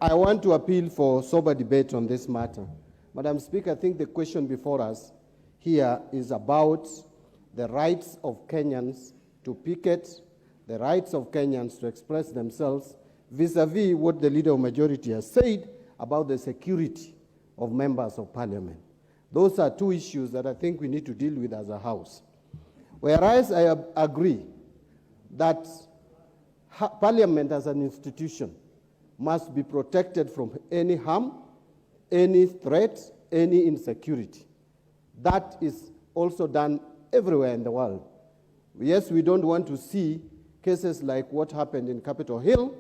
I want to appeal for sober debate on this matter. Madam Speaker, I think the question before us here is about the rights of Kenyans to picket, the rights of Kenyans to express themselves vis-a-vis what the Leader of Majority has said about the security of members of Parliament. Those are two issues that I think we need to deal with as a House. Whereas I agree that Parliament as an institution must be protected from any harm, any threat, any insecurity. That is also done everywhere in the world. Yes, we don't want to see cases like what happened in Capitol Hill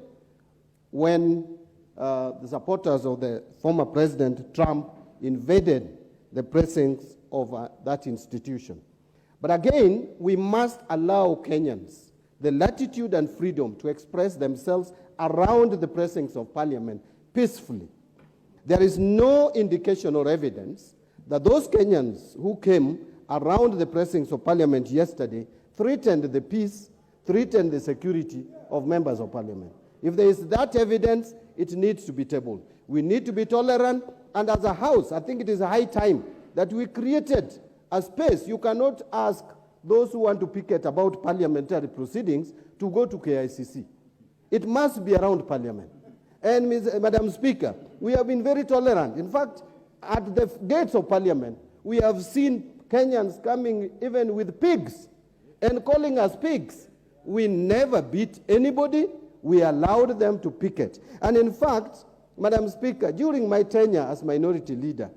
when the supporters of the former President Trump invaded the precincts of that institution. But again, we must allow Kenyans the latitude and freedom to express themselves around the precincts of Parliament peacefully. There is no indication or evidence that those Kenyans who came around the precincts of Parliament yesterday threatened the peace, threatened the security of members of Parliament. If there is that evidence, it needs to be tabled. We need to be tolerant, and as a House, I think it is high time that we created a space. You cannot ask those who want to picket about parliamentary proceedings to go to KICC. It must be around Parliament. And Madam Speaker, we have been very tolerant. In fact, at the gates of Parliament, we have seen Kenyans coming even with pigs and calling us pigs. We never beat anybody. We allowed them to picket. And in fact, Madam Speaker, during my tenure as minority leader,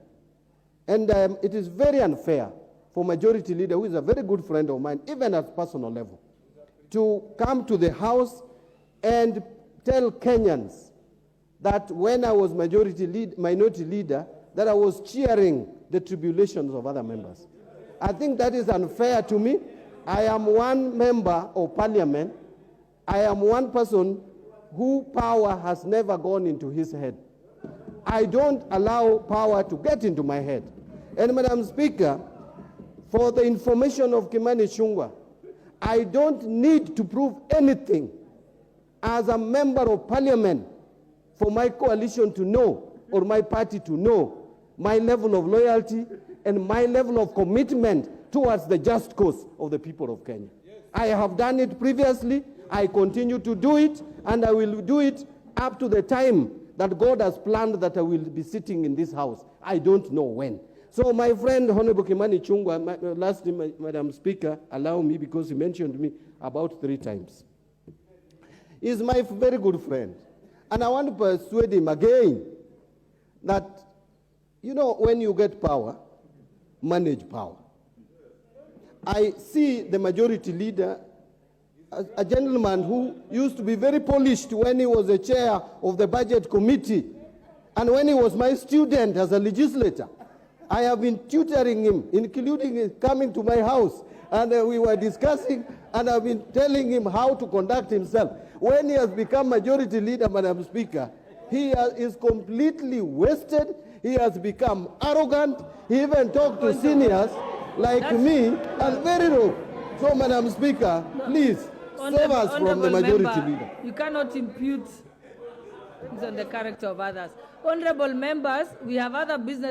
and it is very unfair for majority leader, who is a very good friend of mine, even at personal level, to come to the House and tell Kenyans that when I was minority leader, that I was cheering the tribulations of other members. I think that is unfair to me. I am one member of Parliament. I am one person who power has never gone into his head. I don't allow power to get into my head. And Madam Speaker, for the information of Kumewaka, I don't need to prove anything as a member of Parliament for my coalition to know, or my party to know, my level of loyalty and my level of commitment towards the just cause of the people of Kenya. Yes. I have done it previously, I continue to do it, and I will do it up to the time that God has planned that I will be sitting in this House. I don't know when. So my friend, Honorable Ichungwa, lastly, Madam Speaker, allow me, because he mentioned me about 3 times. He's my very good friend. And I want to persuade him again that, you know, when you get power, manage power. I see the majority leader as a gentleman who used to be very polished when he was the chair of the budget committee and when he was my student as a legislator. I have been tutoring him, including him coming to my house, and we were discussing, and I've been telling him how to conduct himself. When he has become majority leader, Madam Speaker, he is completely wasted. He has become arrogant. He even talked to seniors like me, and very rude. So, Madam Speaker, please, save us from the majority leader. You cannot impute on the character of others. Honorable members, we have other business.